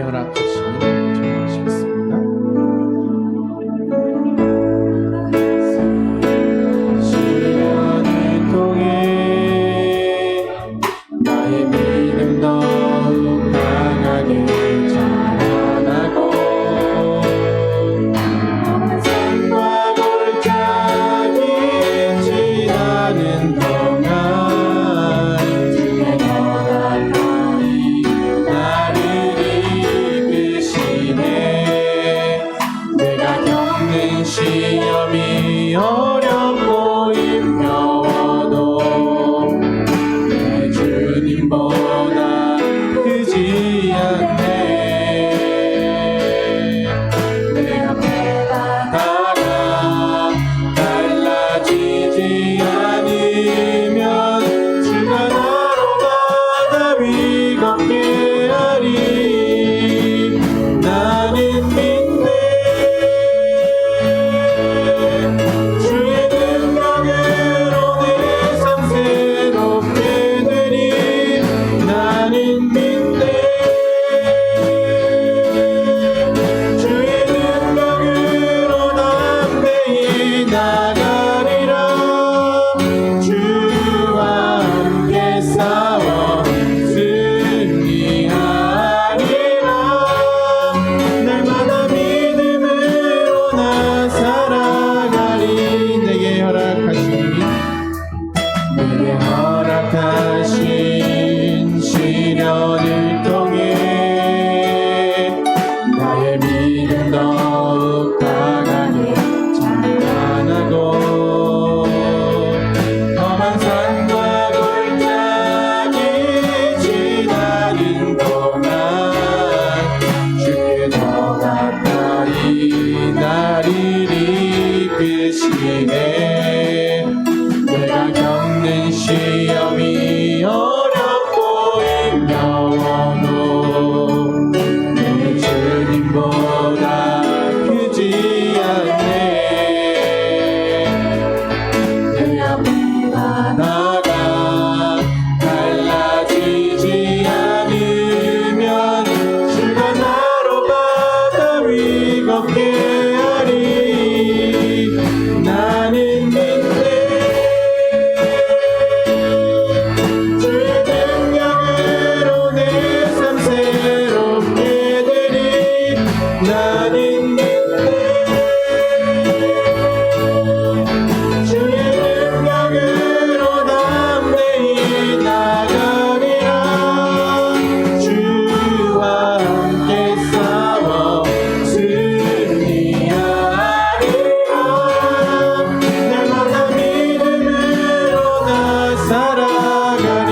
허락하시니 전하시겠습니다. 시련을 통해 나의 믿음 더욱 강하게 자라나고 험한 산과 골짜기 지나는 동안 주의 더 가까이 나를 이끄시네. 내가 겪는 시험이 어렵고 힘겨워도 내 주님보다 크지 않네. 내가 패하다가 달라지지 않으면 주가 나로 바다 위 걷게 하리. 나는 믿네. 주의 능력으로 내 삶 새롭게 되리. 나는 믿네. 주의 능력으로 담대히 나가리라. 주와 함께 싸워 승리하리라. 날마다 믿음으로 나 살아가리. 내게 허락하신 시련을 통해 나의 믿음 더욱 강하게 자라나고 험한 산과 골짜기 지나는 동안 주께 더 가까이 나를 이끄시네. 내가 겪는 시험이 어렵고 힘겨워도 내 주님보다 크지 않네. 내가 불안하가 달라지지 않으면 주가 나로 바다 위 걷게 하리. 나는 믿네. 주의 능력으로 내 삶 새롭게 되리. 나는 믿네. 주의 능력으로 담대히 나가리라. 주와 함께 싸워 승리하리라. 날마다 믿음으로 나 살아가리.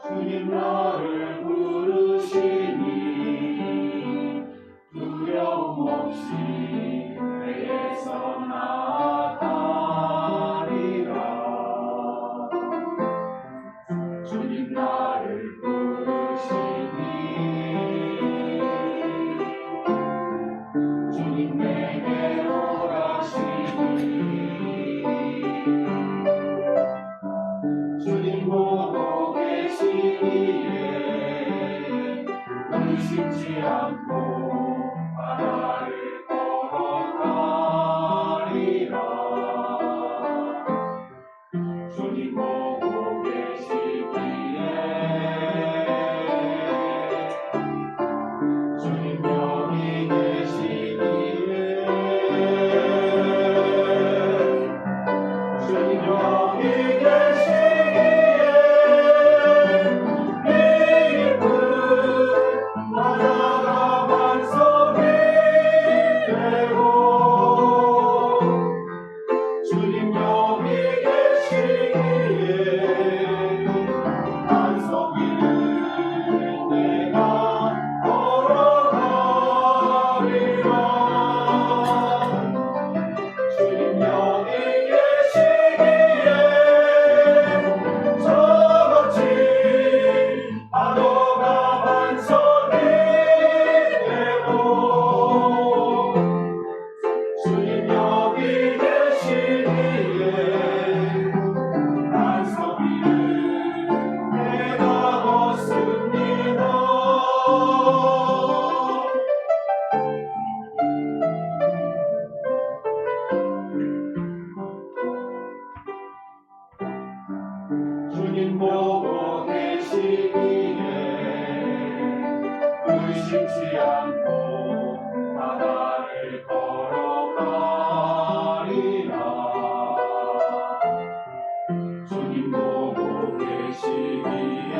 주님 나를 부르시니 두려움 없이 내게서 나가리라. 주님 나를 부르시니 주님 내게 오라시니 주님 보고 계시기에 의심치 않고 바다를 걸어가리라. 주님 보고 계시기에 주님 여기 계시기에 주님 여기 계시기에 믿음 바다가 주님 보고 계시기에 의심치 않고 바다를 걸어가리라. 주님 보고 계시기에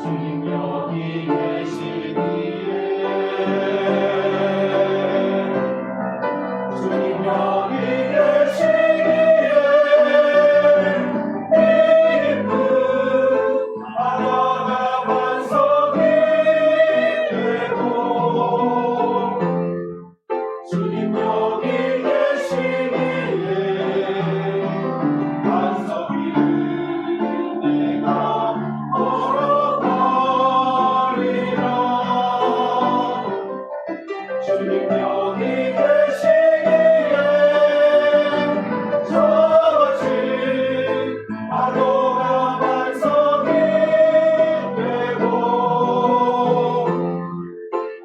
주님 여기 계시기에 주님 여기 계시기에 기쁨 바다가 반석이 되고 주님 여기 계시기에 반석 위를 내가 걸어가리라. 주님 여기 계시기에 저같이 파도가 반석이 되고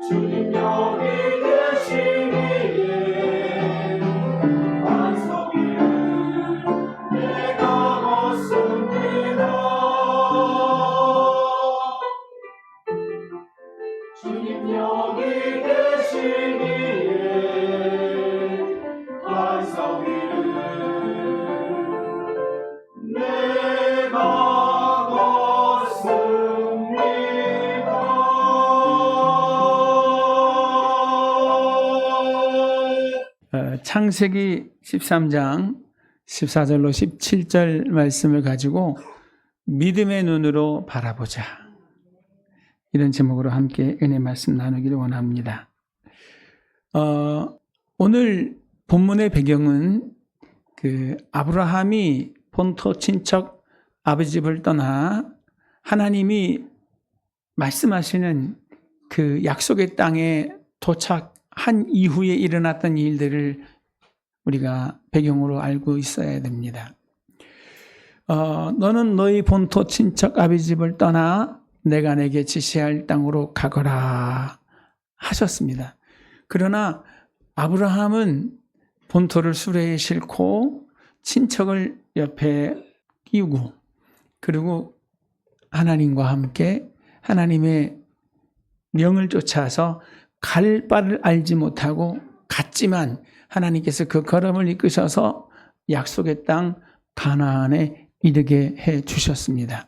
주님 여기 계시기에 반석 위를 내가 걷습니다. 주님 여기 계시기에 반석 위를 내가 걷습니다. 창세기 13장 14절로 17절 말씀을 가지고 믿음의 눈으로 바라보자. 이런 제목으로 함께 은혜 말씀 나누기를 원합니다. 오늘 본문의 배경은 아브라함이 본토 친척 아버지 집을 떠나 하나님이 말씀하시는 그 약속의 땅에 도착한 이후에 일어났던 일들을 우리가 배경으로 알고 있어야 됩니다. 너는 너희 본토 친척 아버지 집을 떠나 내가 내게 지시할 땅으로 가거라 하셨습니다. 그러나 아브라함은 본토를 수레에 싣고 친척을 옆에 끼우고 그리고 하나님과 함께 하나님의 명을 쫓아서 갈 바를 알지 못하고 갔지만 하나님께서 그 걸음을 이끄셔서 약속의 땅 가나안에 이르게 해 주셨습니다.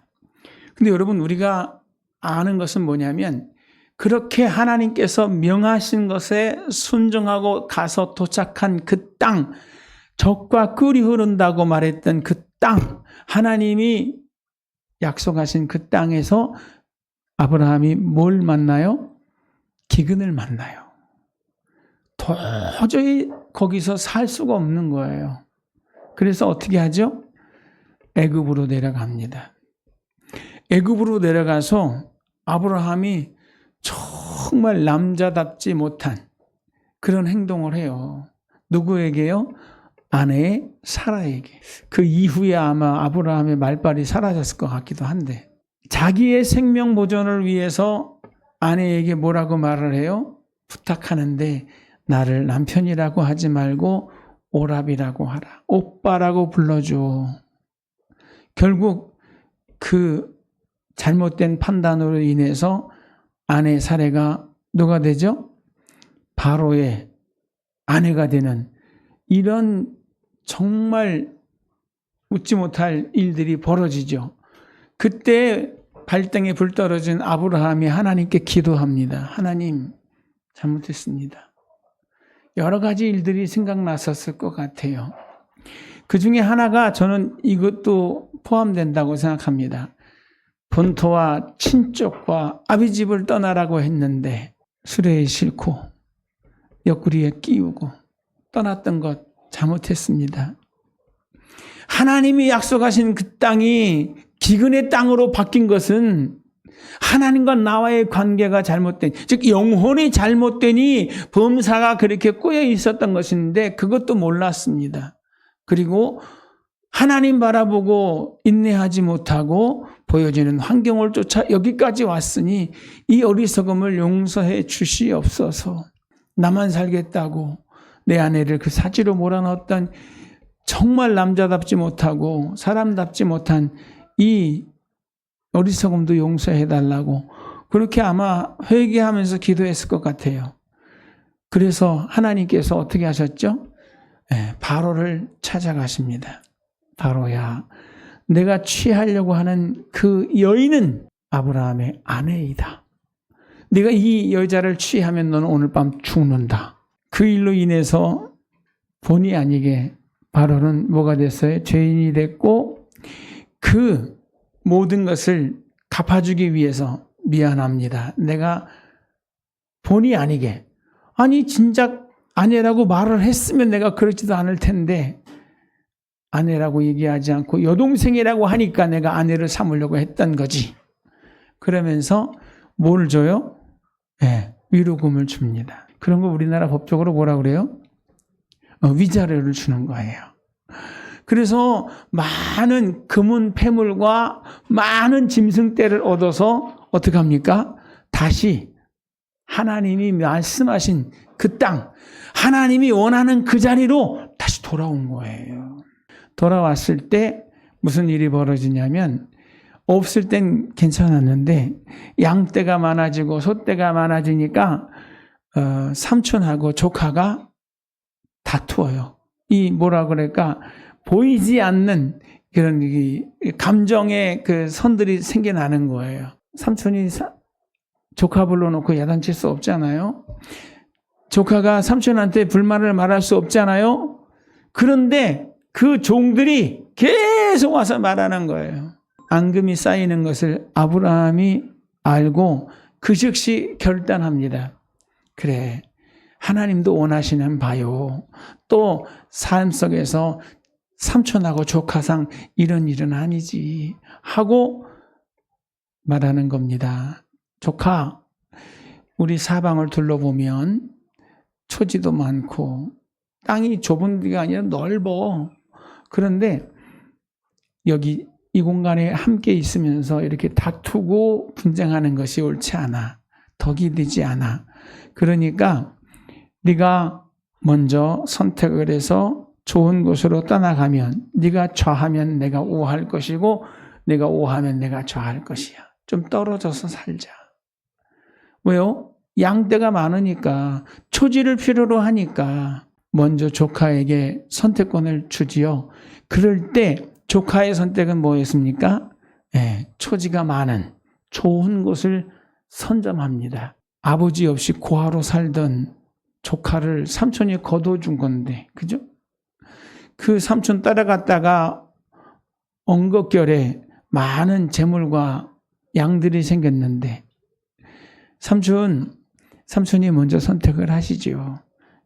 근데 여러분 우리가 아는 것은 뭐냐면 그렇게 하나님께서 명하신 것에 순종하고 가서 도착한 그 땅, 젖과 꿀이 흐른다고 말했던 그 땅, 하나님이 약속하신 그 땅에서 아브라함이 뭘 만나요? 기근을 만나요. 도저히 거기서 살 수가 없는 거예요. 그래서 어떻게 하죠? 애굽으로 내려갑니다. 애굽으로 내려가서 아브라함이 정말 남자답지 못한 그런 행동을 해요. 누구에게요? 아내 사라에게. 그 이후에 아마 아브라함의 말발이 사라졌을 것 같기도 한데 자기의 생명 보존을 위해서 아내에게 뭐라고 말을 해요? 부탁하는데 나를 남편이라고 하지 말고 오랍이라고 하라. 오빠라고 불러줘. 결국 그 잘못된 판단으로 인해서 아내 사례가 누가 되죠? 바로의 아내가 되는 이런 정말 웃지 못할 일들이 벌어지죠. 그때 발등에 불 떨어진 아브라함이 하나님께 기도합니다. 하나님, 잘못했습니다. 여러 가지 일들이 생각났었을 것 같아요. 그 중에 하나가 저는 이것도 포함된다고 생각합니다. 본토와 친족과 아비 집을 떠나라고 했는데 수레에 싣고 옆구리에 끼우고 떠났던 것 잘못했습니다. 하나님이 약속하신 그 땅이 기근의 땅으로 바뀐 것은 하나님과 나와의 관계가 잘못된, 즉 영혼이 잘못되니 범사가 그렇게 꼬여 있었던 것인데 그것도 몰랐습니다. 그리고 하나님 바라보고 인내하지 못하고 보여지는 환경을 쫓아 여기까지 왔으니 이 어리석음을 용서해 주시옵소서. 나만 살겠다고 내 아내를 그 사지로 몰아넣었던 정말 남자답지 못하고 사람답지 못한 이 어리석음도 용서해달라고 그렇게 아마 회개하면서 기도했을 것 같아요. 그래서 하나님께서 어떻게 하셨죠? 바로를 찾아가십니다. 바로야, 내가 취하려고 하는 그 여인은 아브라함의 아내이다. 네가 이 여자를 취하면 너는 오늘 밤 죽는다. 그 일로 인해서 본의 아니게 바로는 뭐가 됐어요? 죄인이 됐고 그 모든 것을 갚아주기 위해서 미안합니다. 내가 본의 아니게 아니 진작 아내라고 말을 했으면 내가 그렇지도 않을 텐데 아내라고 얘기하지 않고 여동생이라고 하니까 내가 아내를 삼으려고 했던 거지. 그러면서 뭘 줘요? 위로금을 줍니다. 그런 거 우리나라 법적으로 뭐라 그래요? 위자료를 주는 거예요. 그래서 많은 금은 패물과 많은 짐승떼를 얻어서 어떻게 합니까? 다시 하나님이 말씀하신 그 땅, 하나님이 원하는 그 자리로 다시 돌아온 거예요. 돌아왔을 때 무슨 일이 벌어지냐면 없을 땐 괜찮았는데 양떼가 많아지고 소떼가 많아지니까 삼촌하고 조카가 다투어요. 이 뭐라 그럴까 보이지 않는 그런 감정의 그 선들이 생겨나는 거예요. 삼촌이 조카 불러놓고 야단칠 수 없잖아요. 조카가 삼촌한테 불만을 말할 수 없잖아요. 그런데 그 종들이 계속 와서 말하는 거예요. 앙금이 쌓이는 것을 아브라함이 알고 그 즉시 결단합니다. 그래, 하나님도 원하시는 바요. 또 삶 속에서 삼촌하고 조카상 이런 일은 아니지 하고 말하는 겁니다. 조카, 우리 사방을 둘러보면 초지도 많고 땅이 좁은 데가 아니라 넓어. 그런데 여기 이 공간에 함께 있으면서 이렇게 다투고 분쟁하는 것이 옳지 않아. 덕이 되지 않아. 그러니까 네가 먼저 선택을 해서 좋은 곳으로 떠나가면 네가 좌하면 내가 우할 것이고 내가 우하면 내가 좌할 것이야. 좀 떨어져서 살자. 왜요? 양떼가 많으니까 초지를 필요로 하니까 먼저 조카에게 선택권을 주지요. 그럴 때 조카의 선택은 뭐였습니까? 초지가 많은 좋은 곳을 선점합니다. 아버지 없이 고아로 살던 조카를 삼촌이 거둬준 건데, 그죠? 그 삼촌 따라갔다가 엉겁결에 많은 재물과 양들이 생겼는데 삼촌이 먼저 선택을 하시지요.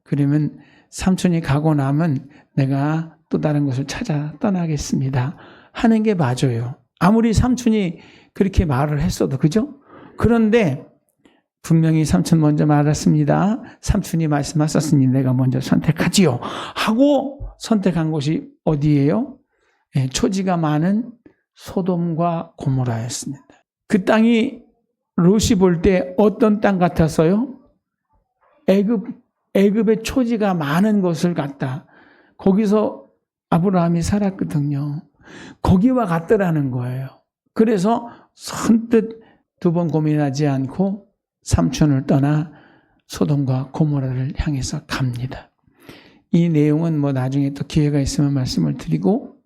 그러면 삼촌이 가고 나면 내가 또 다른 곳을 찾아 떠나겠습니다 하는 게 맞아요. 아무리 삼촌이 그렇게 말을 했어도, 그죠? 그런데 분명히 삼촌 먼저 말했습니다. 삼촌이 말씀하셨으니 내가 먼저 선택하지요 하고 선택한 곳이 어디예요? 초지가 많은 소돔과 고모라였습니다. 그 땅이 롯이 볼 때 어떤 땅 같았어요? 애굽의 초지가 많은 곳을 갔다. 거기서 아브라함이 살았거든요. 거기와 같더라는 거예요. 그래서 선뜻 두 번 고민하지 않고 삼촌을 떠나 소돔과 고모라를 향해서 갑니다. 이 내용은 뭐 나중에 또 기회가 있으면 말씀을 드리고,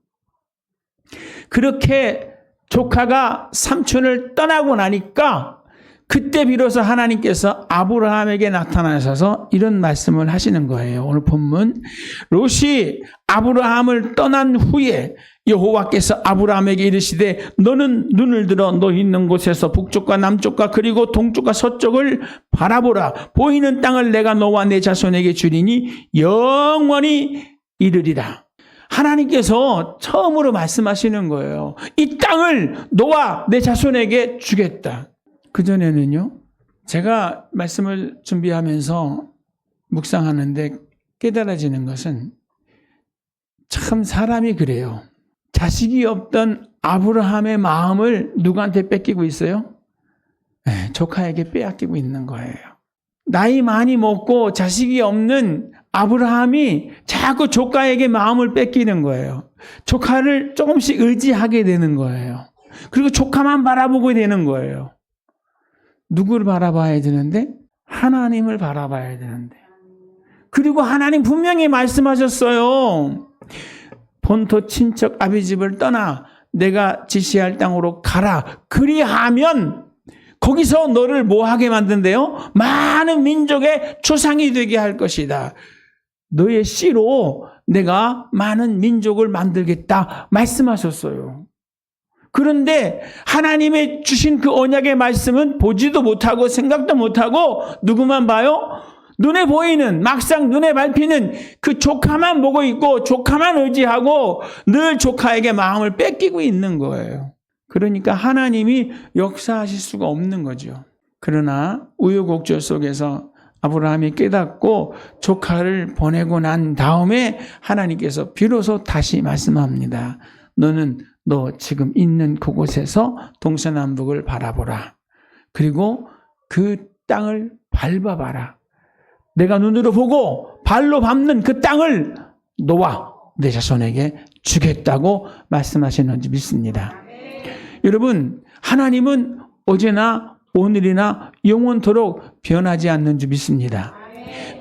그렇게 조카가 삼촌을 떠나고 나니까 그때 비로소 하나님께서 아브라함에게 나타나셔서 이런 말씀을 하시는 거예요. 오늘 본문, 롯이 아브라함을 떠난 후에 여호와께서 아브라함에게 이르시되 너는 눈을 들어 너 있는 곳에서 북쪽과 남쪽과 그리고 동쪽과 서쪽을 바라보라. 보이는 땅을 내가 너와 내 자손에게 주리니 영원히 이르리라. 하나님께서 처음으로 말씀하시는 거예요. 이 땅을 너와 내 자손에게 주겠다. 그전에는요, 제가 말씀을 준비하면서 묵상하는데 깨달아지는 것은 참 사람이 그래요. 자식이 없던 아브라함의 마음을 누구한테 뺏기고 있어요? 조카에게 빼앗기고 있는 거예요. 나이 많이 먹고 자식이 없는 아브라함이 자꾸 조카에게 마음을 뺏기는 거예요. 조카를 조금씩 의지하게 되는 거예요. 그리고 조카만 바라보게 되는 거예요. 누구를 바라봐야 되는데? 하나님을 바라봐야 되는데. 그리고 하나님 분명히 말씀하셨어요. 본토 친척 아비 집을 떠나 내가 지시할 땅으로 가라. 그리하면 거기서 너를 뭐하게 만든대요? 많은 민족의 조상이 되게 할 것이다. 너의 씨로 내가 많은 민족을 만들겠다 말씀하셨어요. 그런데 하나님의 주신 그 언약의 말씀은 보지도 못하고 생각도 못하고 누구만 봐요? 눈에 보이는, 막상 눈에 밟히는 그 조카만 보고 있고 조카만 의지하고 늘 조카에게 마음을 뺏기고 있는 거예요. 그러니까 하나님이 역사하실 수가 없는 거죠. 그러나 우여곡절 속에서 아브라함이 깨닫고 조카를 보내고 난 다음에 하나님께서 비로소 다시 말씀합니다. 너는 너 지금 있는 그곳에서 동서남북을 바라보라. 그리고 그 땅을 밟아봐라. 내가 눈으로 보고 발로 밟는 그 땅을 너와 내 자손에게 주겠다고 말씀하시는지 믿습니다. 여러분, 하나님은 어제나 오늘이나 영원토록 변하지 않는 줄 믿습니다.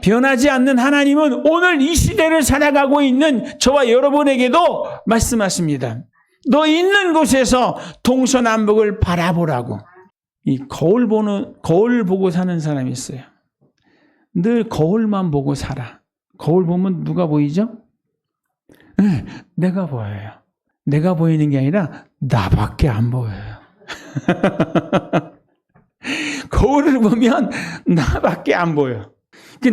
변하지 않는 하나님은 오늘 이 시대를 살아가고 있는 저와 여러분에게도 말씀하십니다. 너 있는 곳에서 동서남북을 바라보라고. 이 거울 보고 사는 사람이 있어요. 늘 거울만 보고 살아. 거울 보면 누가 보이죠? 네, 내가 보여요. 내가 보이는 게 아니라 나밖에 안 보여요. 거울을 보면 나밖에 안 보여.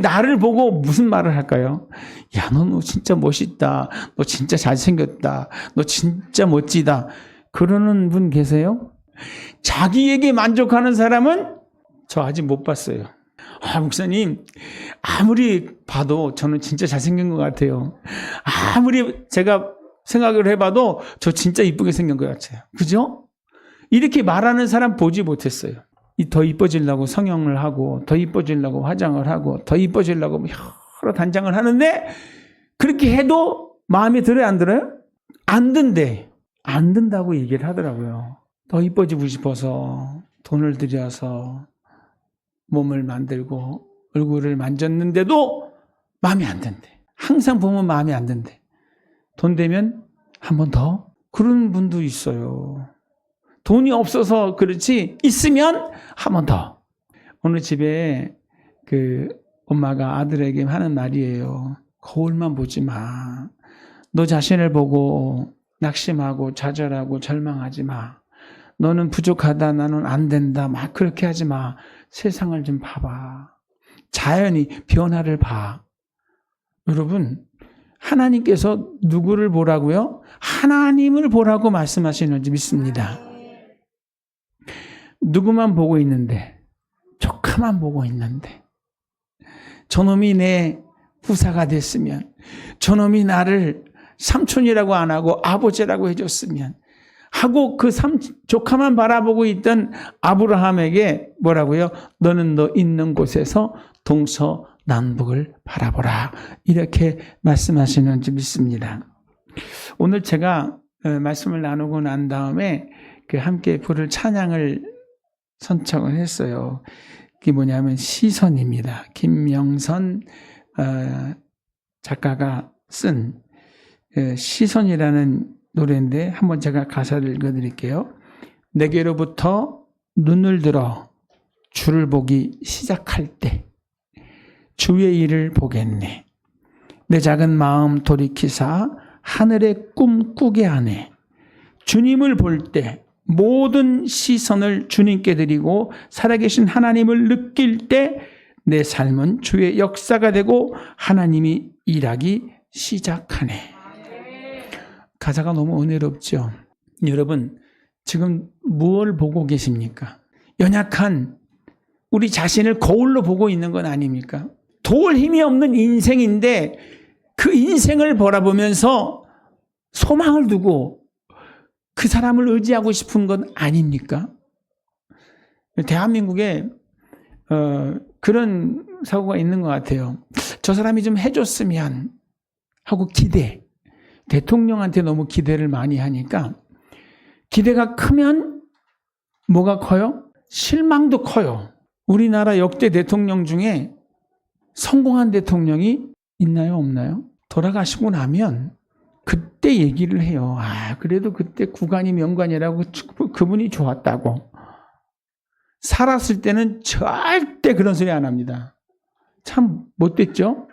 나를 보고 무슨 말을 할까요? 야, 너 진짜 멋있다. 너 진짜 잘생겼다. 너 진짜 멋지다. 그러는 분 계세요? 자기에게 만족하는 사람은 저 아직 못 봤어요. 목사님, 아무리 봐도 저는 진짜 잘생긴 것 같아요. 아무리 제가 생각을 해봐도 저 진짜 이쁘게 생긴 것 같아요. 그죠? 이렇게 말하는 사람 보지 못했어요. 더 이뻐지려고 성형을 하고, 더 이뻐지려고 화장을 하고, 더 이뻐지려고 여러 단장을 하는데, 그렇게 해도 마음에 들어요, 안 들어요? 안 든대. 안 든다고 얘기를 하더라고요. 더 이뻐지고 싶어서 돈을 들여서 몸을 만들고 얼굴을 만졌는데도 마음에 안 든대. 항상 보면 마음에 안 든대. 돈 되면 한 번 더? 그런 분도 있어요. 돈이 없어서 그렇지 있으면 한 번 더. 어느 집에 그 엄마가 아들에게 하는 말이에요. 거울만 보지 마. 너 자신을 보고 낙심하고 좌절하고 절망하지 마. 너는 부족하다. 나는 안 된다. 막 그렇게 하지 마. 세상을 좀 봐봐. 자연히 변화를 봐. 여러분, 하나님께서 누구를 보라고요? 하나님을 보라고 말씀하시는지 믿습니다. 누구만 보고 있는데, 조카만 보고 있는데, 저놈이 내 부사가 됐으면, 저놈이 나를 삼촌이라고 안 하고 아버지라고 해줬으면 하고 그 조카만 바라보고 있던 아브라함에게 뭐라고요? 너는 너 있는 곳에서 동서남북을 바라보라. 이렇게 말씀하시는지 믿습니다. 오늘 제가 말씀을 나누고 난 다음에 함께 부를 찬양을 선창을 했어요. 그게 뭐냐면 시선입니다. 김명선 작가가 쓴 시선이라는 노래인데 한번 제가 가사를 읽어드릴게요. 내게로부터 눈을 들어 주를 보기 시작할 때 주의 일을 보겠네. 내 작은 마음 돌이키사 하늘의 꿈 꾸게 하네. 주님을 볼 때 모든 시선을 주님께 드리고 살아계신 하나님을 느낄 때 내 삶은 주의 역사가 되고 하나님이 일하기 시작하네. 가사가 너무 은혜롭죠. 여러분, 지금 무엇을 보고 계십니까? 연약한 우리 자신을 거울로 보고 있는 건 아닙니까? 도울 힘이 없는 인생인데 그 인생을 바라보면서 소망을 두고 그 사람을 의지하고 싶은 건 아닙니까? 대한민국에 그런 사고가 있는 것 같아요. 저 사람이 좀 해줬으면 하고 기대. 대통령한테 너무 기대를 많이 하니까 기대가 크면 뭐가 커요? 실망도 커요. 우리나라 역대 대통령 중에 성공한 대통령이 있나요? 없나요? 돌아가시고 나면 그때 얘기를 해요. 그래도 그때 구간이 명관이라고 그분이 좋았다고. 살았을 때는 절대 그런 소리 안 합니다. 참 못됐죠?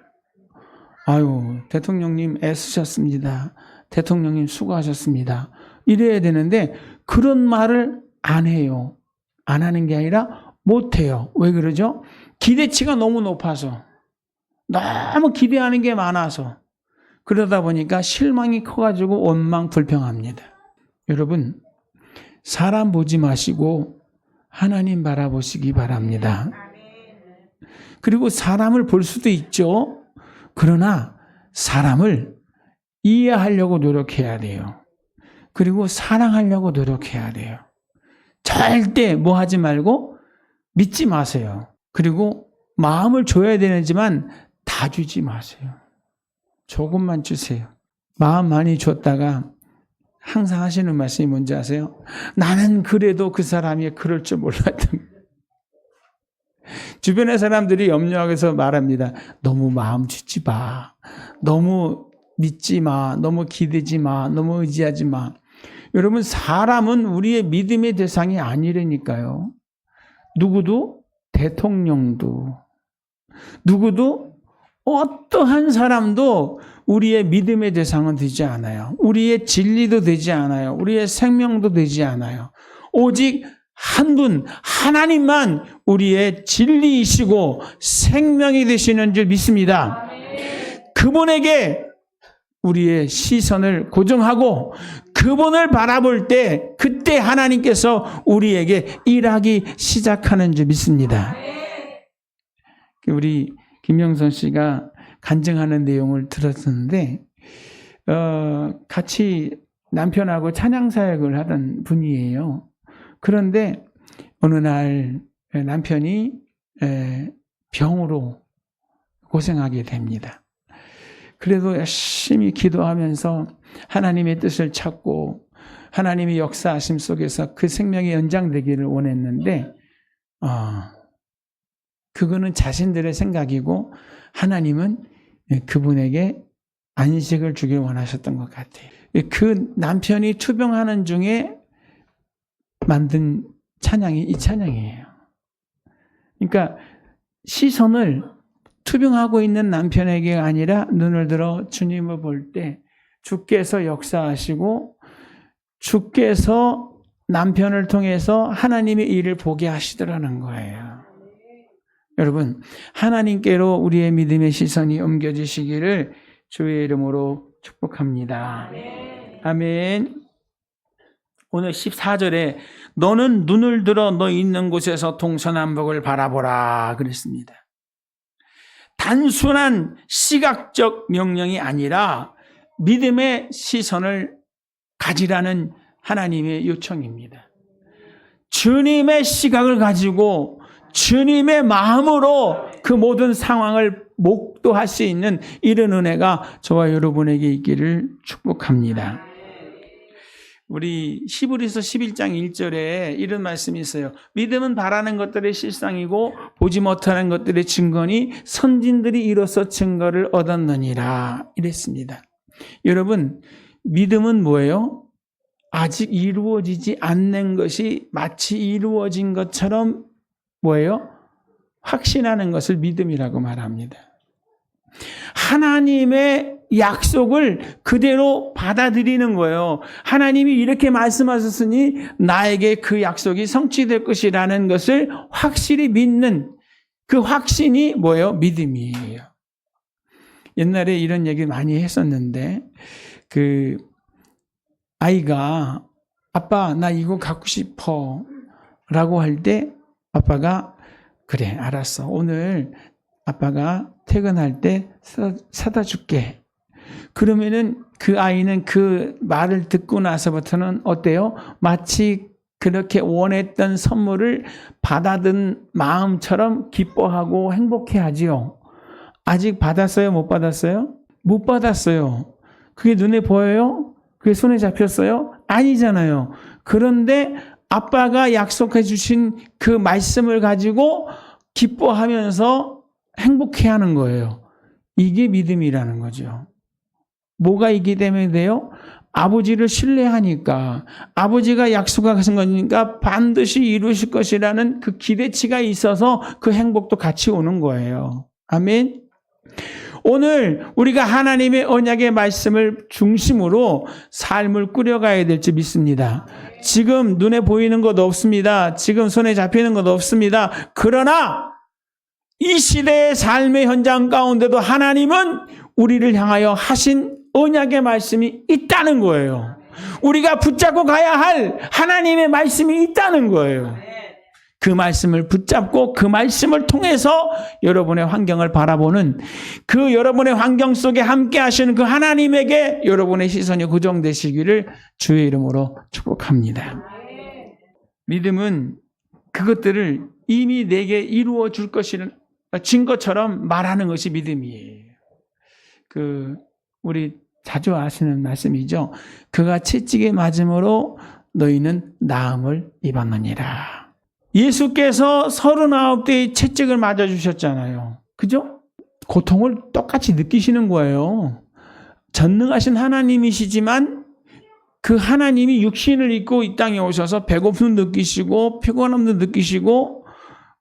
대통령님 애쓰셨습니다. 대통령님 수고하셨습니다. 이래야 되는데 그런 말을 안 해요. 안 하는 게 아니라 못 해요. 왜 그러죠? 기대치가 너무 높아서. 너무 기대하는 게 많아서. 그러다 보니까 실망이 커가지고 원망불평합니다. 여러분, 사람 보지 마시고 하나님 바라보시기 바랍니다. 그리고 사람을 볼 수도 있죠. 그러나 사람을 이해하려고 노력해야 돼요. 그리고 사랑하려고 노력해야 돼요. 절대 뭐 하지 말고 믿지 마세요. 그리고 마음을 줘야 되지만 다 주지 마세요. 조금만 주세요. 마음 많이 줬다가 항상 하시는 말씀이 뭔지 아세요? 나는 그래도 그 사람이 그럴 줄 몰랐던. 주변의 사람들이 염려하면서 말합니다. 너무 마음 주지 마. 너무 믿지 마. 너무 기대지 마. 너무 의지하지 마. 여러분, 사람은 우리의 믿음의 대상이 아니라니까요. 누구도, 대통령도, 누구도, 어떠한 사람도 우리의 믿음의 대상은 되지 않아요. 우리의 진리도 되지 않아요. 우리의 생명도 되지 않아요. 오직 한 분, 하나님만 우리의 진리이시고 생명이 되시는 줄 믿습니다. 그분에게 우리의 시선을 고정하고 그분을 바라볼 때 그때 하나님께서 우리에게 일하기 시작하는 줄 믿습니다. 우리 김영선 씨가 간증하는 내용을 들었었는데 같이 남편하고 찬양 사역을 하던 분이에요. 그런데 어느 날 남편이 병으로 고생하게 됩니다. 그래도 열심히 기도하면서 하나님의 뜻을 찾고 하나님의 역사하심 속에서 그 생명이 연장되기를 원했는데 그거는 자신들의 생각이고 하나님은 그분에게 안식을 주길 원하셨던 것 같아요. 그 남편이 투병하는 중에 만든 찬양이 이 찬양이에요. 그러니까 시선을 투병하고 있는 남편에게 아니라 눈을 들어 주님을 볼 때 주께서 역사하시고 주께서 남편을 통해서 하나님의 일을 보게 하시더라는 거예요. 여러분, 하나님께로 우리의 믿음의 시선이 옮겨지시기를 주의 이름으로 축복합니다. 아멘. 오늘 14절에 너는 눈을 들어 너 있는 곳에서 동서남북을 바라보라 그랬습니다. 단순한 시각적 명령이 아니라 믿음의 시선을 가지라는 하나님의 요청입니다. 주님의 시각을 가지고 주님의 마음으로 그 모든 상황을 목도할 수 있는 이런 은혜가 저와 여러분에게 있기를 축복합니다. 우리 히브리서 11장 1절에 이런 말씀이 있어요. 믿음은 바라는 것들의 실상이고 보지 못하는 것들의 증거니 선진들이 이로써 증거를 얻었느니라 이랬습니다. 여러분, 믿음은 뭐예요? 아직 이루어지지 않는 것이 마치 이루어진 것처럼 뭐예요? 확신하는 것을 믿음이라고 말합니다. 하나님의 약속을 그대로 받아들이는 거예요. 하나님이 이렇게 말씀하셨으니 나에게 그 약속이 성취될 것이라는 것을 확실히 믿는 그 확신이 뭐예요? 믿음이에요. 옛날에 이런 얘기 많이 했었는데 그 아이가 아빠 나 이거 갖고 싶어 라고 할 때 아빠가 그래 알았어 오늘 아빠가 퇴근할 때 사다 줄게. 그러면은 그 아이는 그 말을 듣고 나서부터는 어때요? 마치 그렇게 원했던 선물을 받아든 마음처럼 기뻐하고 행복해하지요. 아직 받았어요? 못 받았어요? 못 받았어요. 그게 눈에 보여요? 그게 손에 잡혔어요? 아니잖아요. 그런데 아빠가 약속해 주신 그 말씀을 가지고 기뻐하면서 행복해하는 거예요. 이게 믿음이라는 거죠. 뭐가 있기 때문에 돼요? 아버지를 신뢰하니까, 아버지가 약속하신 거니까 반드시 이루실 것이라는 그 기대치가 있어서 그 행복도 같이 오는 거예요. 아멘. 오늘 우리가 하나님의 언약의 말씀을 중심으로 삶을 꾸려가야 될지 믿습니다. 지금 눈에 보이는 것 없습니다. 지금 손에 잡히는 것 없습니다. 그러나 이 시대의 삶의 현장 가운데도 하나님은 우리를 향하여 하신 언약의 말씀이 있다는 거예요. 우리가 붙잡고 가야 할 하나님의 말씀이 있다는 거예요. 그 말씀을 붙잡고 그 말씀을 통해서 여러분의 환경을 바라보는, 그 여러분의 환경 속에 함께 하시는 그 하나님에게 여러분의 시선이 고정되시기를 주의 이름으로 축복합니다. 믿음은 그것들을 이미 내게 이루어 줄 것이는 진 것처럼 말하는 것이 믿음이에요. 우리 자주 아시는 말씀이죠. 그가 채찍에 맞음으로 너희는 나음을 입었느니라. 예수께서 39대의 채찍을 맞아주셨잖아요. 그죠? 고통을 똑같이 느끼시는 거예요. 전능하신 하나님이시지만 그 하나님이 육신을 입고 이 땅에 오셔서 배고픔 느끼시고 피곤함도 느끼시고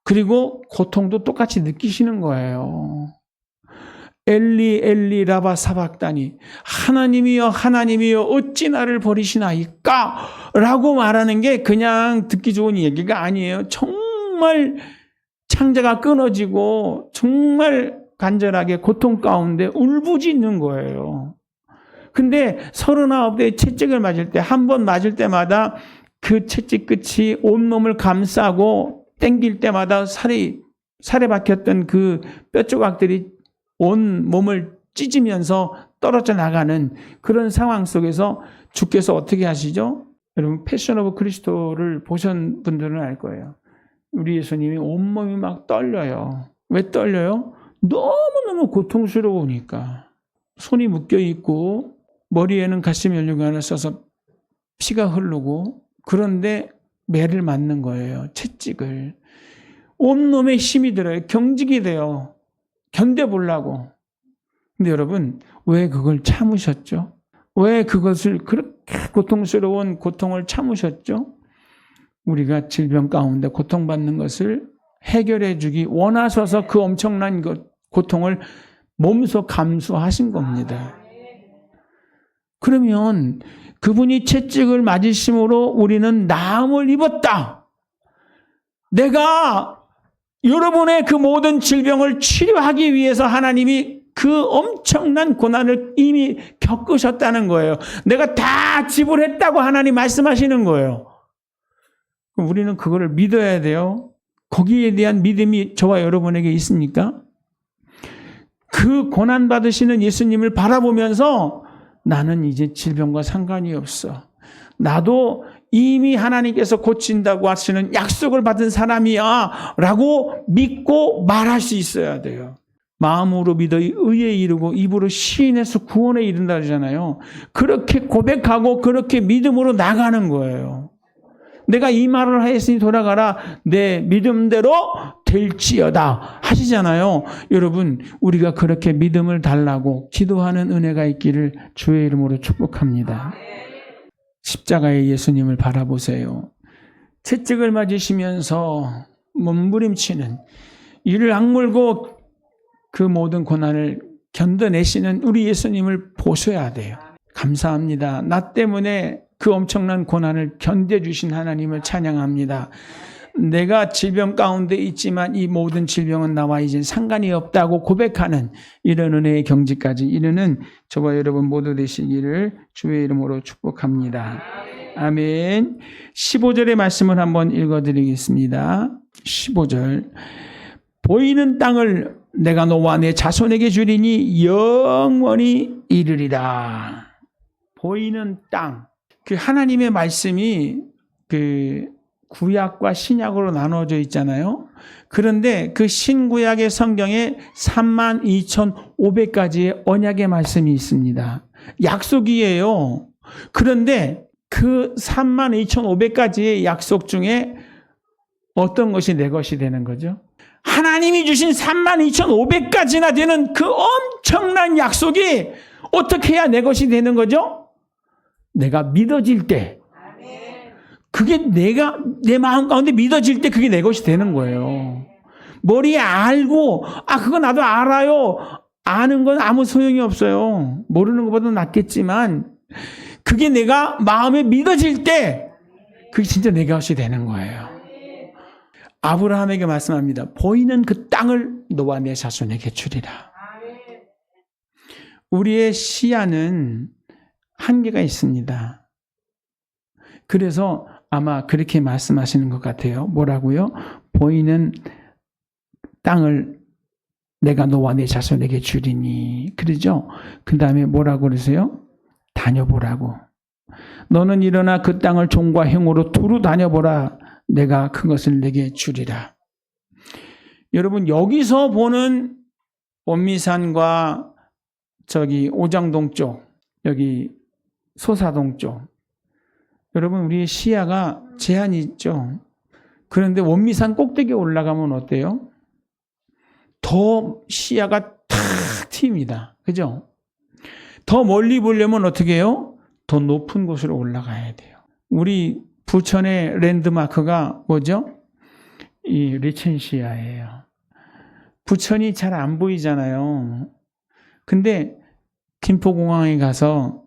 그리고 고통도 똑같이 느끼시는 거예요. 엘리 엘리 라바 사박다니, 하나님이여 하나님이여 어찌 나를 버리시나이까 라고 말하는 게 그냥 듣기 좋은 얘기가 아니에요. 정말 창자가 끊어지고 정말 간절하게 고통 가운데 울부짖는 거예요. 근데 39대의 채찍을 맞을 때, 한 번 맞을 때마다 그 채찍 끝이 온몸을 감싸고 땡길 때마다 살에 박혔던 그 뼈조각들이 온 몸을 찢으면서 떨어져 나가는 그런 상황 속에서 주께서 어떻게 하시죠? 여러분, 패션 오브 그리스도를 보신 분들은 알 거예요. 우리 예수님이 온몸이 막 떨려요. 왜 떨려요? 너무너무 고통스러우니까. 손이 묶여 있고 머리에는 가시면류관을 써서 피가 흐르고, 그런데 매를 맞는 거예요. 채찍을. 온몸에 힘이 들어요. 경직이 돼요. 견뎌보려고. 근데 여러분, 왜 그걸 참으셨죠? 왜 그것을 그렇게 고통스러운 고통을 참으셨죠? 우리가 질병 가운데 고통받는 것을 해결해 주기 원하셔서 그 엄청난 고통을 몸소 감수하신 겁니다. 그러면 그분이 채찍을 맞으심으로 우리는 나음을 입었다. 내가 여러분의 그 모든 질병을 치료하기 위해서 하나님이 그 엄청난 고난을 이미 겪으셨다는 거예요. 내가 다 지불했다고 하나님 말씀하시는 거예요. 우리는 그거를 믿어야 돼요. 거기에 대한 믿음이 저와 여러분에게 있습니까? 그 고난받으시는 예수님을 바라보면서 나는 이제 질병과 상관이 없어. 나도 이미 하나님께서 고친다고 하시는 약속을 받은 사람이야 라고 믿고 말할 수 있어야 돼요. 마음으로 믿어 의에 이르고 입으로 시인해서 구원에 이른다 그러잖아요. 그렇게 고백하고 그렇게 믿음으로 나가는 거예요. 내가 이 말을 하였으니 돌아가라, 내 믿음대로 될지어다 하시잖아요. 여러분, 우리가 그렇게 믿음을 달라고 기도하는 은혜가 있기를 주의 이름으로 축복합니다. 십자가의 예수님을 바라보세요. 채찍을 맞으시면서 몸부림치는, 이를 악물고 그 모든 고난을 견뎌내시는 우리 예수님을 보셔야 돼요. 감사합니다. 나 때문에 그 엄청난 고난을 견뎌주신 하나님을 찬양합니다. 내가 질병 가운데 있지만 이 모든 질병은 나와 이제 상관이 없다고 고백하는 이런 은혜의 경지까지 이르는 저와 여러분 모두 되시기를 주의 이름으로 축복합니다. 아멘. 15절의 말씀을 한번 읽어드리겠습니다. 15절. 보이는 땅을 내가 너와 내 자손에게 주리니 영원히 이르리라. 보이는 땅. 그 하나님의 말씀이 구약과 신약으로 나눠져 있잖아요. 그런데 그 신구약의 성경에 32,500가지의 언약의 말씀이 있습니다. 약속이에요. 그런데 그 32,500가지의 약속 중에 어떤 것이 내 것이 되는 거죠? 하나님이 주신 32,500가지나 되는 그 엄청난 약속이 어떻게 해야 내 것이 되는 거죠? 내가 믿어질 때, 그게 내가 내 마음 가운데 믿어질 때 그게 내 것이 되는 거예요. 머리에 알고 그거 나도 알아요. 아는 건 아무 소용이 없어요. 모르는 것보다 낫겠지만 그게 내가 마음에 믿어질 때 그게 진짜 내 것이 되는 거예요. 아브라함에게 말씀합니다. 보이는 그 땅을 너와 내 자손에게 주리라. 우리의 시야는 한계가 있습니다. 그래서 아마 그렇게 말씀하시는 것 같아요. 뭐라고요? 보이는 땅을 내가 너와 내 자손에게 주리니. 그러죠? 그 다음에 뭐라고 그러세요? 다녀보라고. 너는 일어나 그 땅을 종과 형으로 두루 다녀보라. 내가 그것을 내게 주리라. 여러분, 여기서 보는 원미산과 저기 오장동 쪽, 여기 소사동 쪽, 여러분, 우리의 시야가 제한이 있죠. 그런데 원미산 꼭대기에 올라가면 어때요? 더 시야가 탁 트입니다. 그죠? 더 멀리 보려면 어떻게 해요? 더 높은 곳으로 올라가야 돼요. 우리 부천의 랜드마크가 뭐죠? 이 리첸시아예요. 부천이 잘 안 보이잖아요. 근데 김포공항에 가서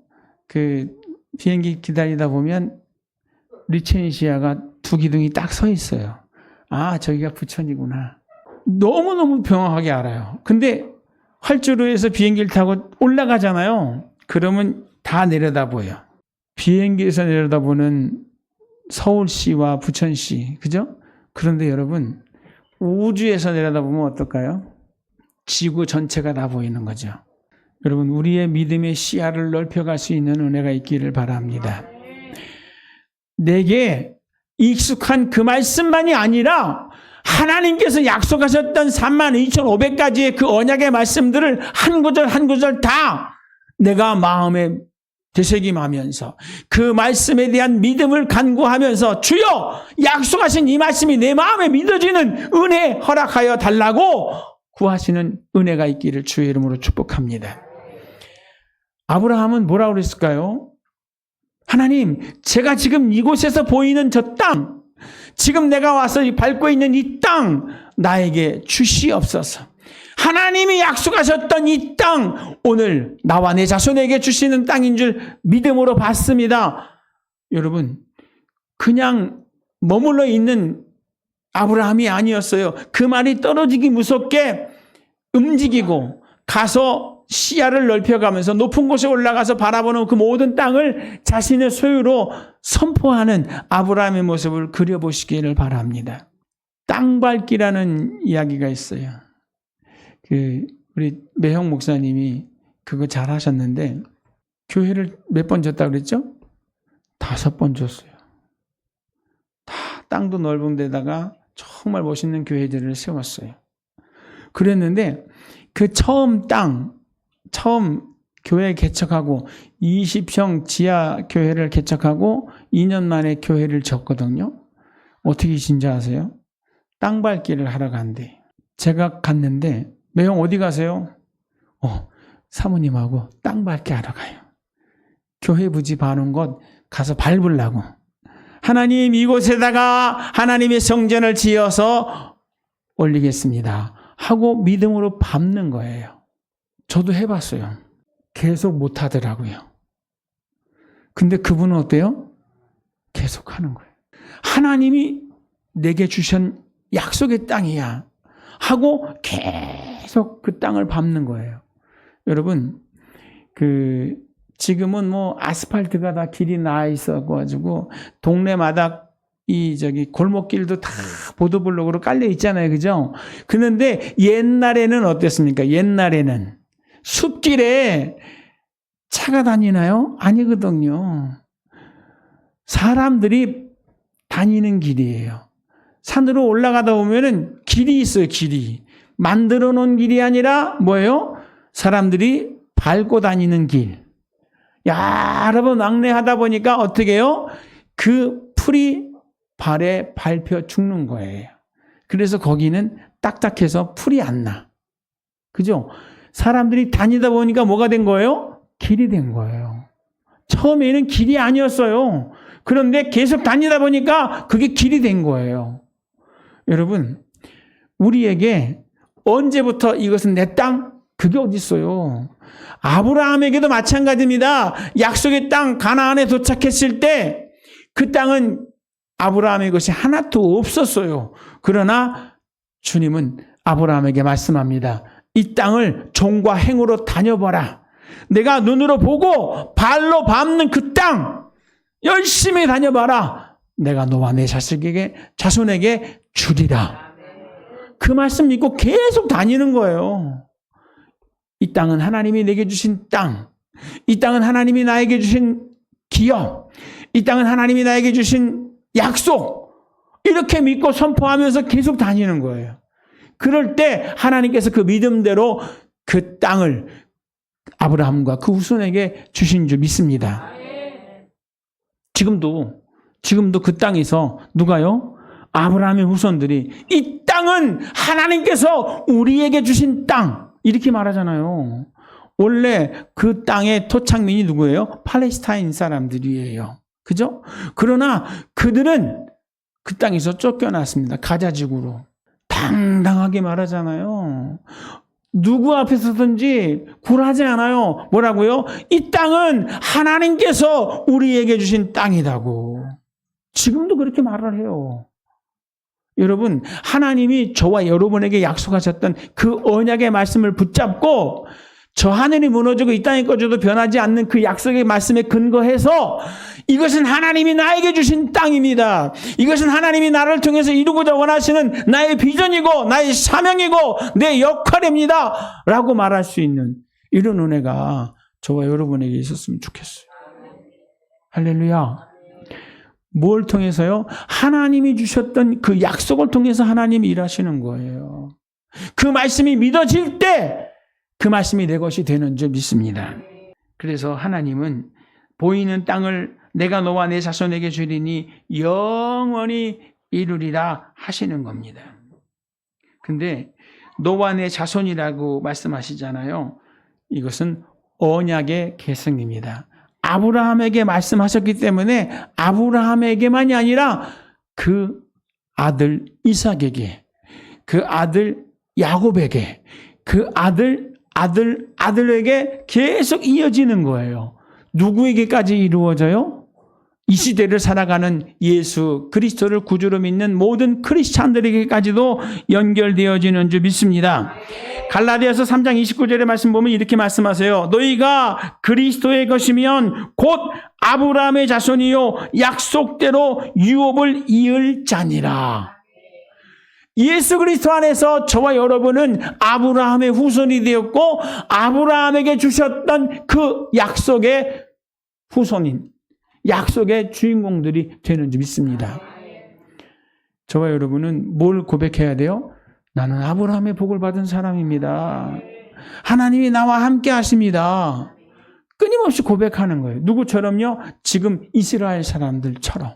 그 비행기 기다리다 보면 리첸시아가 두 기둥이 딱 서 있어요. 저기가 부천이구나. 너무너무 명확하게 알아요. 근데 활주로에서 비행기를 타고 올라가잖아요. 그러면 다 내려다보여요. 비행기에서 내려다보는 서울시와 부천시, 그죠? 그런데 여러분, 우주에서 내려다보면 어떨까요? 지구 전체가 다 보이는 거죠. 여러분, 우리의 믿음의 시야를 넓혀갈 수 있는 은혜가 있기를 바랍니다. 내게 익숙한 그 말씀만이 아니라 하나님께서 약속하셨던 32,500가지의 그 언약의 말씀들을 한 구절 한 구절 다 내가 마음에 되새김하면서 그 말씀에 대한 믿음을 간구하면서 주여 약속하신 이 말씀이 내 마음에 믿어지는 은혜 허락하여 달라고 구하시는 은혜가 있기를 주의 이름으로 축복합니다. 아브라함은 뭐라고 그랬을까요? 하나님, 제가 지금 이곳에서 보이는 저 땅, 지금 내가 와서 밟고 있는 이 땅 나에게 주시옵소서. 하나님이 약속하셨던 이 땅, 오늘 나와 내 자손에게 주시는 땅인 줄 믿음으로 받습니다. 여러분, 그냥 머물러 있는 아브라함이 아니었어요. 그 말이 떨어지기 무섭게 움직이고 가서 시야를 넓혀가면서 높은 곳에 올라가서 바라보는 그 모든 땅을 자신의 소유로 선포하는 아브라함의 모습을 그려보시기를 바랍니다. 땅밟기라는 이야기가 있어요. 우리 매형 목사님이 그거 잘 하셨는데, 교회를 몇 번 줬다고 그랬죠? 5번 줬어요. 다 땅도 넓은 데다가 정말 멋있는 교회들을 세웠어요. 그랬는데, 그 처음 교회 개척하고 20평 지하 교회를 개척하고 2년 만에 교회를 졌거든요. 어떻게 진짜 아세요? 땅 밟기를 하러 간대. 제가 갔는데 매형 어디 가세요? 사모님하고 땅 밟기 하러 가요. 교회 부지 봐놓은 곳 가서 밟으려고. 하나님, 이곳에다가 하나님의 성전을 지어서 올리겠습니다 하고 믿음으로 밟는 거예요. 저도 해봤어요. 계속 못하더라고요. 근데 그분은 어때요? 계속 하는 거예요. 하나님이 내게 주신 약속의 땅이야 하고 계속 그 땅을 밟는 거예요. 여러분, 지금은 아스팔트가 다 길이 나 있어가지고 동네마다 골목길도 다 보도블록으로 깔려 있잖아요. 그죠? 그런데 옛날에는 어땠습니까? 옛날에는 숲길에 차가 다니나요? 아니거든요. 사람들이 다니는 길이에요. 산으로 올라가다 보면은 길이 있어요, 길이. 만들어 놓은 길이 아니라 뭐예요? 사람들이 밟고 다니는 길. 여러 번 왕래하다 보니까 어떻게 해요? 그 풀이 발에 밟혀 죽는 거예요. 그래서 거기는 딱딱해서 풀이 안 나. 그죠? 사람들이 다니다 보니까 뭐가 된 거예요? 길이 된 거예요. 처음에는 길이 아니었어요. 그런데 계속 다니다 보니까 그게 길이 된 거예요. 여러분, 우리에게 언제부터 이것은 내 땅? 그게 어디 있어요? 아브라함에게도 마찬가지입니다. 약속의 땅 가나안에 도착했을 때 그 땅은 아브라함의 것이 하나도 없었어요. 그러나 주님은 아브라함에게 말씀합니다. 이 땅을 종과 행으로 다녀보라. 내가 눈으로 보고 발로 밟는 그 땅 열심히 다녀봐라. 내가 너와 내 자손에게 주리라. 그 말씀 믿고 계속 다니는 거예요. 이 땅은 하나님이 내게 주신 땅. 이 땅은 하나님이 나에게 주신 기업. 이 땅은 하나님이 나에게 주신 약속. 이렇게 믿고 선포하면서 계속 다니는 거예요. 그럴 때 하나님께서 그 믿음대로 그 땅을 아브라함과 그 후손에게 주신 줄 믿습니다. 지금도 그 땅에서 누가요? 아브라함의 후손들이 이 땅은 하나님께서 우리에게 주신 땅. 이렇게 말하잖아요. 원래 그 땅의 토착민이 누구예요? 팔레스타인 사람들이에요. 그죠? 그러나 그들은 그 땅에서 쫓겨났습니다. 가자지구로. 당당하게 말하잖아요. 누구 앞에서든지 굴하지 않아요. 뭐라고요? 이 땅은 하나님께서 우리에게 주신 땅이라고. 지금도 그렇게 말을 해요. 여러분, 하나님이 저와 여러분에게 약속하셨던 그 언약의 말씀을 붙잡고 저 하늘이 무너지고 이 땅이 꺼져도 변하지 않는 그 약속의 말씀에 근거해서 이것은 하나님이 나에게 주신 땅입니다. 이것은 하나님이 나를 통해서 이루고자 원하시는 나의 비전이고 나의 사명이고 내 역할입니다. 라고 말할 수 있는 이런 은혜가 저와 여러분에게 있었으면 좋겠어요. 할렐루야. 뭘 통해서요? 하나님이 주셨던 그 약속을 통해서 하나님이 일하시는 거예요. 그 말씀이 믿어질 때 그 말씀이 내 것이 되는 줄 믿습니다. 그래서 하나님은 보이는 땅을 내가 너와 내 자손에게 주리니 영원히 이루리라 하시는 겁니다. 근데 너와 내 자손이라고 말씀하시잖아요. 이것은 언약의 계승입니다. 아브라함에게 말씀하셨기 때문에 아브라함에게만이 아니라 그 아들 이삭에게, 그 아들 야곱에게, 그 아들에게 계속 이어지는 거예요. 누구에게까지 이루어져요? 이 시대를 살아가는 예수 그리스도를 구주로 믿는 모든 크리스찬들에게까지도 연결되어지는 줄 믿습니다. 갈라디아서 3장 29절의 말씀 보면 이렇게 말씀하세요. 너희가 그리스도의 것이면 곧 아브라함의 자손이요 약속대로 유업을 이을 자니라. 예수 그리스도 안에서 저와 여러분은 아브라함의 후손이 되었고 아브라함에게 주셨던 그 약속의 후손인, 약속의 주인공들이 되는 줄 믿습니다. 저와 여러분은 뭘 고백해야 돼요? 나는 아브라함의 복을 받은 사람입니다. 하나님이 나와 함께 하십니다. 끊임없이 고백하는 거예요. 누구처럼요? 지금 이스라엘 사람들처럼.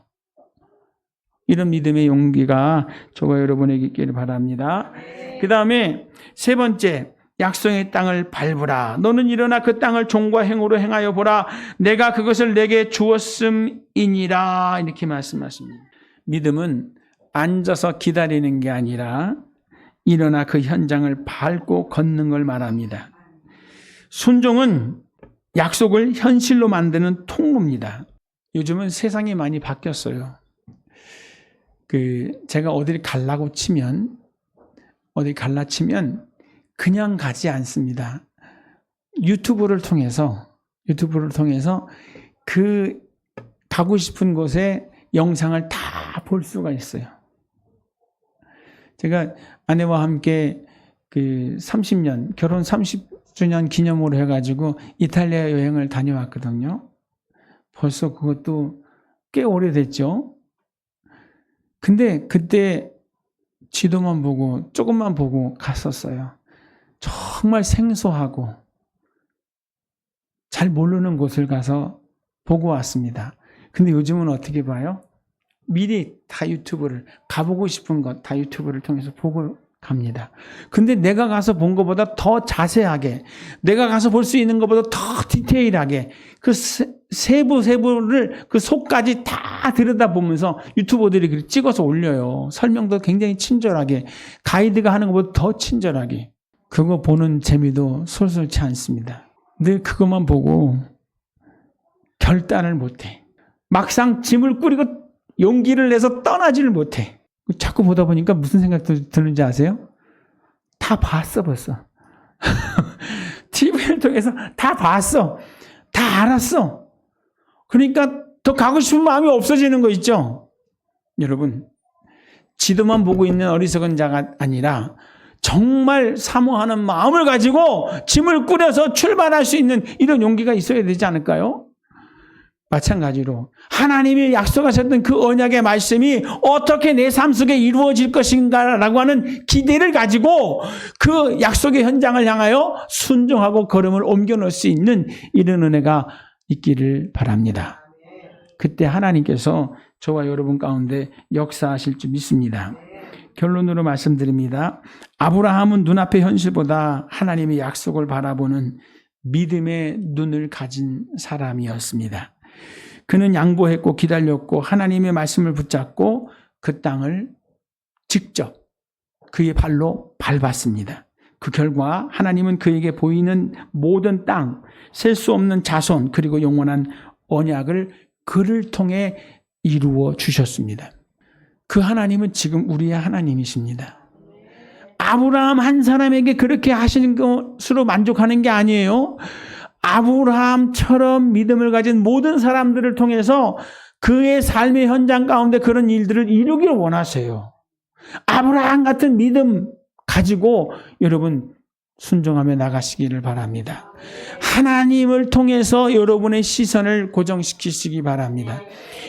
이런 믿음의 용기가 저와 여러분에게 있기를 바랍니다. 그 다음에 세 번째, 약속의 땅을 밟으라. 너는 일어나 그 땅을 종과 행으로 행하여 보라. 내가 그것을 내게 주었음이니라. 이렇게 말씀하십니다. 믿음은 앉아서 기다리는 게 아니라 일어나 그 현장을 밟고 걷는 걸 말합니다. 순종은 약속을 현실로 만드는 통로입니다. 요즘은 세상이 많이 바뀌었어요. 제가 어디를 가려고 치면, 그냥 가지 않습니다. 유튜브를 통해서 그 가고 싶은 곳에 영상을 다 볼 수가 있어요. 제가 아내와 함께 30년, 결혼 30주년 기념으로 해가지고 이탈리아 여행을 다녀왔거든요. 벌써 그것도 꽤 오래됐죠. 근데 그때 지도만 보고 조금만 보고 갔었어요. 정말 생소하고 잘 모르는 곳을 가서 보고 왔습니다. 근데 요즘은 어떻게 봐요? 미리 다 유튜브를, 가보고 싶은 것 다 유튜브를 통해서 보고 갑니다. 근데 내가 가서 본 것보다 더 자세하게, 내가 가서 볼 수 있는 것보다 더 디테일하게 그 세부를 그 속까지 다 들여다보면서 유튜버들이 찍어서 올려요. 설명도 굉장히 친절하게, 가이드가 하는 것보다 더 친절하게. 그거 보는 재미도 솔솔치 않습니다. 늘 그것만 보고 결단을 못해. 막상 짐을 꾸리고 용기를 내서 떠나지를 못해. 자꾸 보다 보니까 무슨 생각도 드는지 아세요? 다 봤어 벌써. TV를 통해서 다 봤어. 다 알았어. 그러니까 더 가고 싶은 마음이 없어지는 거 있죠? 여러분, 지도만 보고 있는 어리석은 자가 아니라 정말 사모하는 마음을 가지고 짐을 꾸려서 출발할 수 있는 이런 용기가 있어야 되지 않을까요? 마찬가지로 하나님이 약속하셨던 그 언약의 말씀이 어떻게 내 삶 속에 이루어질 것인가라고 하는 기대를 가지고 그 약속의 현장을 향하여 순종하고 걸음을 옮겨 놓을 수 있는 이런 은혜가 있기를 바랍니다. 그때 하나님께서 저와 여러분 가운데 역사하실 줄 믿습니다. 결론으로 말씀드립니다. 아브라함은 눈앞의 현실보다 하나님의 약속을 바라보는 믿음의 눈을 가진 사람이었습니다. 그는 양보했고 기다렸고 하나님의 말씀을 붙잡고 그 땅을 직접 그의 발로 밟았습니다. 그 결과 하나님은 그에게 보이는 모든 땅, 셀 수 없는 자손, 그리고 영원한 언약을 그를 통해 이루어 주셨습니다. 그 하나님은 지금 우리의 하나님이십니다. 아브라함 한 사람에게 그렇게 하시는 것으로 만족하는 게 아니에요. 아브라함처럼 믿음을 가진 모든 사람들을 통해서 그의 삶의 현장 가운데 그런 일들을 이루기를 원하세요. 아브라함 같은 믿음 가지고 여러분 순종하며 나가시기를 바랍니다. 하나님을 통해서 여러분의 시선을 고정시키시기 바랍니다.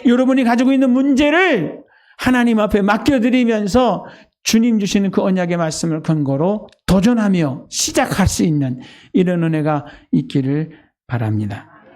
여러분이 가지고 있는 문제를 하나님 앞에 맡겨드리면서 주님 주시는 그 언약의 말씀을 근거로 도전하며 시작할 수 있는 이런 은혜가 있기를 바랍니다.